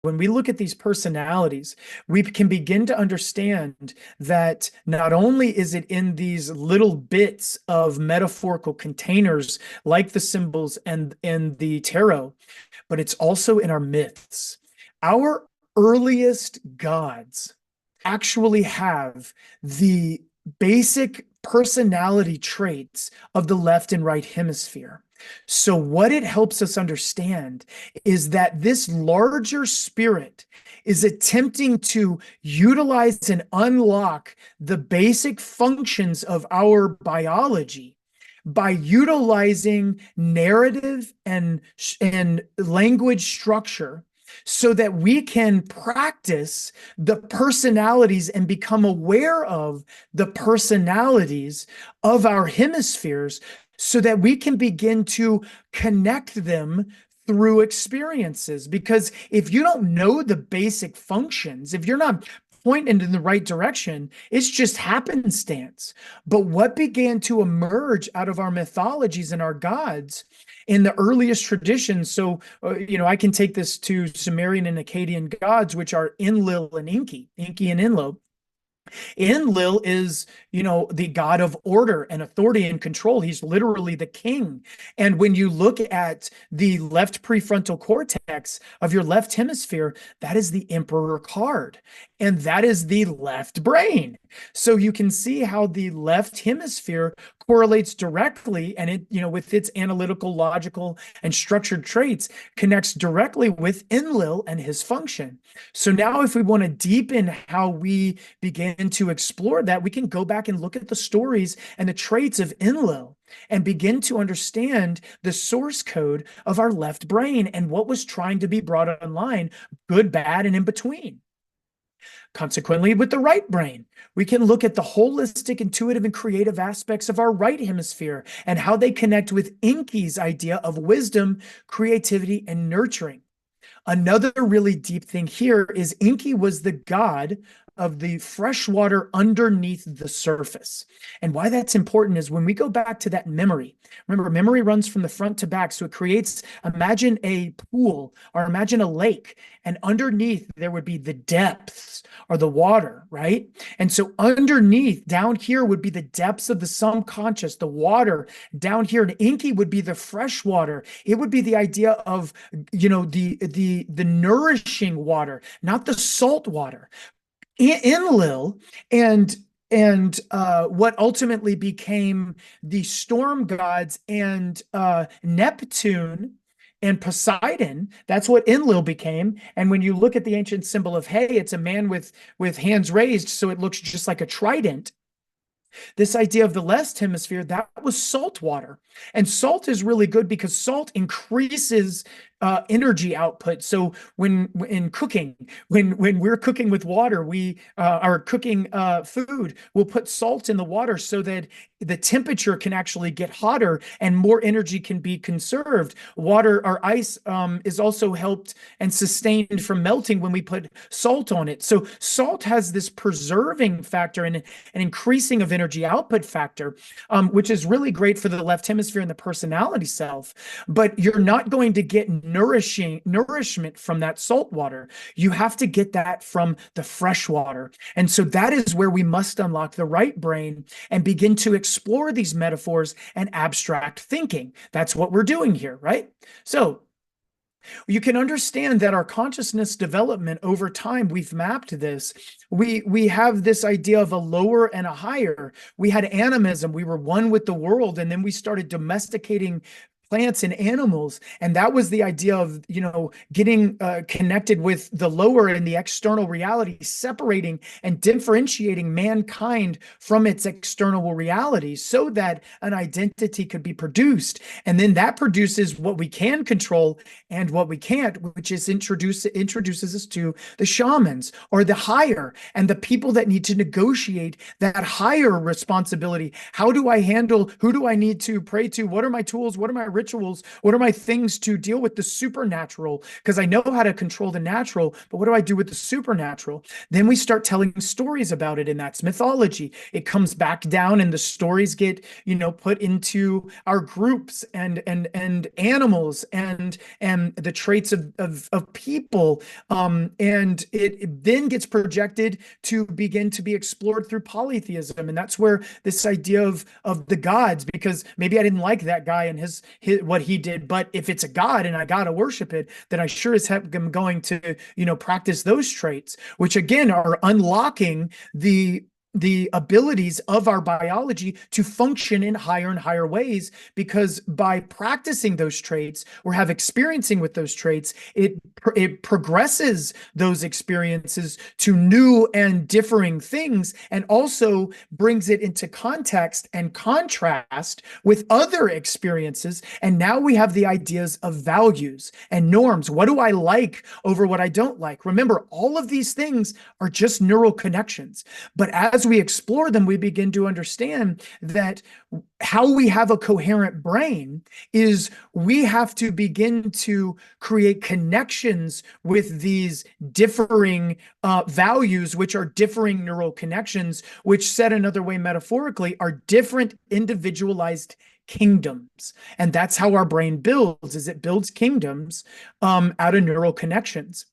when we look at these personalities, we can begin to understand that not only is it in these little bits of metaphorical containers like the symbols and the tarot, but it's also in our myths. Our earliest gods actually have the basic personality traits of the left and right hemisphere. So, what it helps us understand is that this larger spirit is attempting to utilize and unlock the basic functions of our biology by utilizing narrative and language structure so that we can practice the personalities and become aware of the personalities of our hemispheres so that we can begin to connect them through experiences. Because if you don't know the basic functions, if you're not pointing in the right direction, it's just happenstance. But what began to emerge out of our mythologies and our gods in the earliest traditions? So, I can take this to Sumerian and Akkadian gods, which are Enlil and Enki and Enlil. Enlil is, the god of order and authority and control. He's literally the king. And when you look at the left prefrontal cortex of your left hemisphere, that is the emperor card, and that is the left brain. So you can see how the left hemisphere correlates directly, and it, with its analytical, logical, and structured traits, connects directly with Enlil and his function. So now if we want to deepen how we begin to explore that, we can go back and look at the stories and the traits of Enlil and begin to understand the source code of our left brain and what was trying to be brought online, good, bad, and in between. Consequently, with the right brain, we can look at the holistic, intuitive, and creative aspects of our right hemisphere and how they connect with Enki's idea of wisdom, creativity, and nurturing. Another really deep thing here is Enki was the god of the fresh water underneath the surface. And why that's important is when we go back to that memory, remember, memory runs from the front to back. So it creates, imagine a pool or imagine a lake, and underneath there would be the depths or the water, right? And so underneath down here would be the depths of the subconscious, the water down here. And Enki would be the fresh water. It would be the idea of, the nourishing water, not the salt water. Enlil and what ultimately became the storm gods and Neptune and Poseidon, that's what Enlil became. And when you look at the ancient symbol of hay, it's a man with hands raised, so it looks just like a trident. This idea of the left hemisphere, that was salt water. And salt is really good because salt increases energy output. So when in cooking, when we're cooking with water, we are cooking food, we'll put salt in the water so that the temperature can actually get hotter and more energy can be conserved. Water or ice is also helped and sustained from melting when we put salt on it. So salt has this preserving factor and an increasing of energy output factor, which is really great for the left hemisphere and the personality self. But you're not going to get nourishment from that salt water. You have to get that from the fresh water. And so that is where we must unlock the right brain and begin to explore these metaphors and abstract thinking. That's what we're doing here, right? So you can understand that our consciousness development over time, we've mapped this. We have this idea of a lower and a higher. We had animism. We were one with the world. And then we started domesticating plants and animals. And that was the idea of, getting connected with the lower and the external reality, separating and differentiating mankind from its external reality so that an identity could be produced. And then that produces what we can control and what we can't, which is introduces us to the shamans or the higher and the people that need to negotiate that higher responsibility. How do I handle? Who do I need to pray to? What are my tools? What are my rituals? What are my things to deal with the supernatural? Because I know how to control the natural, but what do I do with the supernatural? Then we start telling stories about it, and that's mythology. It comes back down, and the stories get, put into our groups and animals and the traits of people. And it then gets projected to begin to be explored through polytheism. And that's where this idea of the gods, because maybe I didn't like that guy and his what he did, but if it's a god and I gotta worship it, then I sure as heck am going to, practice those traits, which again are unlocking the abilities of our biology to function in higher and higher ways, because by practicing those traits or have experiencing with those traits, it progresses those experiences to new and differing things, and also brings it into context and contrast with other experiences. And now we have the ideas of values and norms. What do I like over what I don't like? Remember, all of these things are just neural connections. But as we explore them, we begin to understand that how we have a coherent brain is we have to begin to create connections with these differing values, which are differing neural connections, which, said another way metaphorically, are different individualized kingdoms. And that's how our brain builds, is it builds kingdoms out of neural connections.